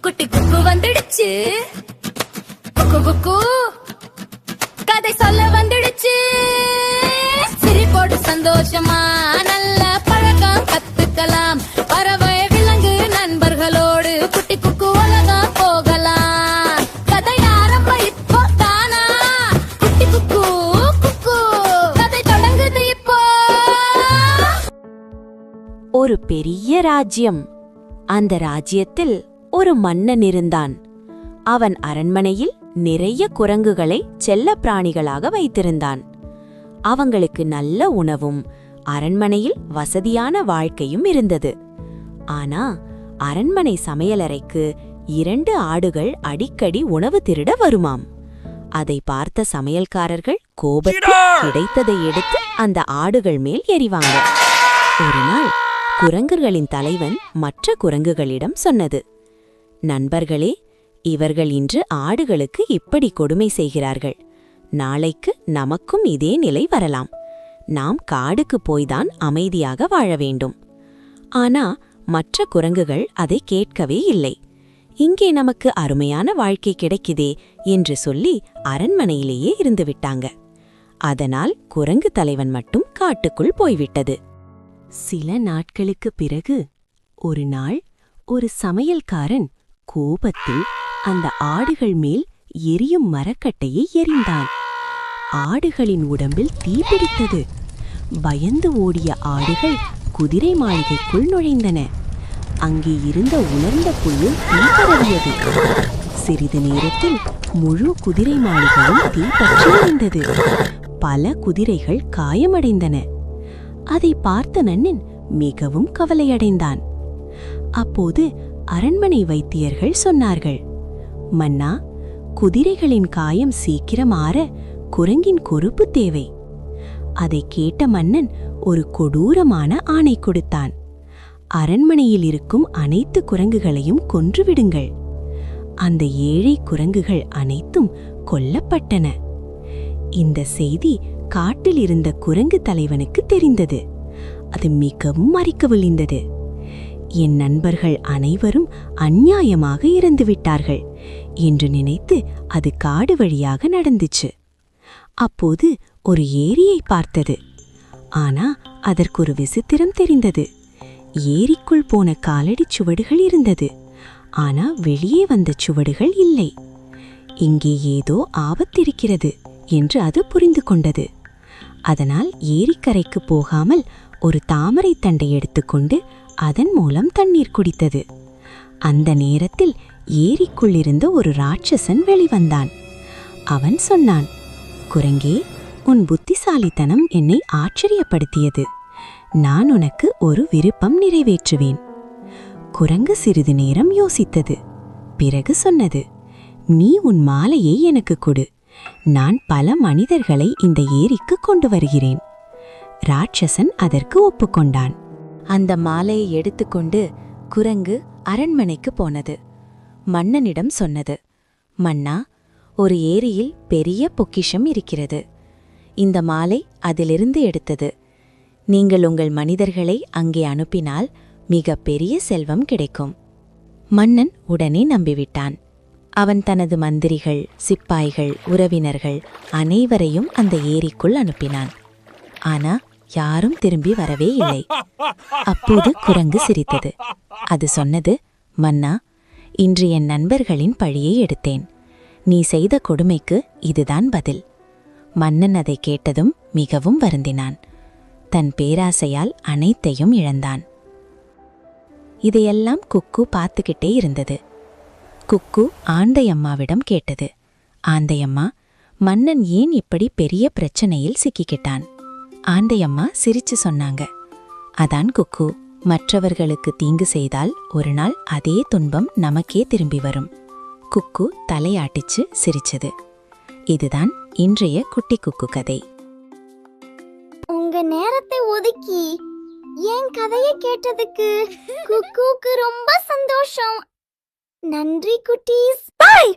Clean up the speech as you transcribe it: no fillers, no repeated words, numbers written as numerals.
குட்டி குக்கு வந்துடுச்சு, குக்கு குக்கு கதை சொல்ல வந்துடுச்சு. சிரிப்போடு சந்தோஷமா நல்ல பழக்கம் கத்துக்கலாம். பறவை விலங்கு நண்பர்களோடு குட்டி குக்கு உலகம் போகலாம். கதை ஆரம்பம் இப்போ தானா, குட்டி குக்கு குக்கு கதை தொடங்குது இப்போ. ஒரு பெரிய ராஜ்யம். அந்த ராஜ்யத்தில் ஒரு மன்னன் இருந்தான். அவன் அரண்மனையில் நிறைய குரங்குகளை செல்ல பிராணிகளாக வைத்திருந்தான். அவங்களுக்கு நல்ல உணவும் அரண்மனையில் வசதியான வாழ்க்கையும் இருந்தது. ஆனா அரண்மனை சமையலறைக்கு 2 ஆடுகள் அடிக்கடி உணவு திருட வருமாம். அதை பார்த்த சமையல்காரர்கள் கோபத்தில் கிடைத்ததை எடுத்து அந்த ஆடுகள் மேல் எறிவாங்க. ஒரு நாள் குரங்குகளின் தலைவன் மற்ற குரங்குகளிடம் சொன்னது, நண்பர்களே, இவர்கள் இன்று ஆடுகளுக்கு இப்படி கொடுமை செய்கிறார்கள். நாளைக்கு நமக்கும் இதே நிலை வரலாம். நாம் காடுக்கு போய்தான் அமைதியாக வாழ வேண்டும். ஆனா மற்ற குரங்குகள் அதை கேட்கவே இல்லை. இங்கே நமக்கு அருமையான வாழ்க்கை கிடைக்குதே என்று சொல்லி அரண்மனையிலேயே இருந்துவிட்டாங்க. அதனால் குரங்கு தலைவன் மட்டும் காட்டுக்குள் போய்விட்டது. சில நாட்களுக்கு பிறகு ஒரு நாள் ஒரு சமையல்காரன் கோபத்தில் அந்த ஆடுகள் மேல் எரியும் மரக்கட்டையை எறிந்தான். ஆடுகளின் உடம்பில் தீப்பிடித்தது. பயந்து ஓடிய ஆடுகள் குதிரை மாளிகைக்குள் நுழைந்தன. அங்கே இருந்த உலர்ந்த புல்லில் தீ பரவியது. சிறிது நேரத்தில் முழு குதிரை மாளிகையும் தீப்பற்றி எரிந்தது. பல குதிரைகள் காயமடைந்தன. அதை பார்த்த நன்னன் மிகவும் கவலையடைந்தான். அப்போது அரண்மனை வைத்தியர்கள் சொன்னார்கள், மன்னா, குதிரைகளின் காயம் சீக்கிரம் ஆற குரங்கின் கொழுப்பு தேவை. அதை கேட்ட மன்னன் ஒரு கொடூரமான ஆணை கொடுத்தான். அரண்மனையில் இருக்கும் அனைத்து குரங்குகளையும் கொன்றுவிடுங்கள். அந்த ஏழை குரங்குகள் அனைத்தும் கொல்லப்பட்டன. இந்த செய்தி காட்டில் இருந்த குரங்கு தலைவனுக்கு தெரிந்தது. அது மிகவும் மறிக்க விழிந்தது. என் நண்பர்கள் அனைவரும் அநியாயமாக இறந்துவிட்டார்கள் என்று நினைத்து அது காடு வழியாக நடந்துச்சு. அப்போது ஒரு ஏரியை பார்த்தது. ஆனா அதற்கு ஒரு விசித்திரம் தெரிந்தது. ஏரிக்குள் போன காலடி சுவடுகள் இருந்தது. ஆனா வெளியே வந்த சுவடுகள் இல்லை. இங்கே ஏதோ ஆபத்திருக்கிறது என்று அது புரிந்து கொண்டது. அதனால் ஏரிக்கரைக்கு போகாமல் ஒரு தாமரை தண்டை எடுத்துக்கொண்டு அதன் மூலம் தண்ணீர் குடித்தது. அந்த நேரத்தில் ஏரிக்குள்ளிருந்த ஒரு ராட்சசன் வெளிவந்தான். அவன் சொன்னான், குரங்கே, உன் புத்திசாலித்தனம் என்னை ஆச்சரியப்படுத்தியது. நான் உனக்கு ஒரு விருப்பம் நிறைவேற்றுவேன். குரங்கு சிறிது நேரம் யோசித்தது. பிறகு சொன்னது, நீ உன் மாலையை எனக்கு கொடு. நான் பல மனிதர்களை இந்த ஏரிக்கு கொண்டு வருகிறேன். ராட்சசன் அதற்கு ஒப்புக்கொண்டான். அந்த மாலையை எடுத்துக்கொண்டு குரங்கு அரண்மனைக்கு போனது. மன்னனிடம் சொன்னது, மன்னா, ஒரு ஏரியில் பெரிய பொக்கிஷம் இருக்கிறது. இந்த மாலை அதிலிருந்து எடுத்தது. நீங்கள் உங்கள் மனிதர்களை அங்கே அனுப்பினால் மிக பெரிய செல்வம் கிடைக்கும். மன்னன் உடனே நம்பிவிட்டான். அவன் தனது மந்திரிகள், சிப்பாய்கள், உறவினர்கள் அனைவரையும் அந்த ஏரிக்குள் அனுப்பினான். ஆனா யாரும் திரும்பி வரவே இல்லை. அப்போது குரங்கு சிரித்தது. அது சொன்னது, மன்னா, இன்று என் நண்பர்களின் பழியை எடுத்தேன். நீ செய்த கொடுமைக்கு இதுதான் பதில். மன்னன் அதை கேட்டதும் மிகவும் வருந்தினான். தன் பேராசையால் அனைத்தையும் இழந்தான். இதையெல்லாம் குக்கு பார்த்துக்கிட்டே இருந்தது. குக்கு ஆந்தையம்மாவிடம் கேட்டது, ஆந்தையம்மா, மன்னன் ஏன் இப்படி பெரிய பிரச்சனையில் சிக்கிக்கிட்டான்? ஆந்தையம்மா சிரிச்சு சொன்னாங்க, அதான் குக்கு, மற்றவர்களுக்கு தீங்கு செய்தால் ஒரு நாள் அதே துன்பம் நமக்கே திரும்பி வரும். குக்கு தலையாட்டிச்சு சிரிச்சது. இதுதான் இன்றைய குட்டி குக்கு கதை. உங்க நேரத்தை ஒதுக்கி என் கதையை கேட்டதுக்கு குக்குக்கு ரொம்ப சந்தோஷம். நன்றி குட்டீஸ். பாய்.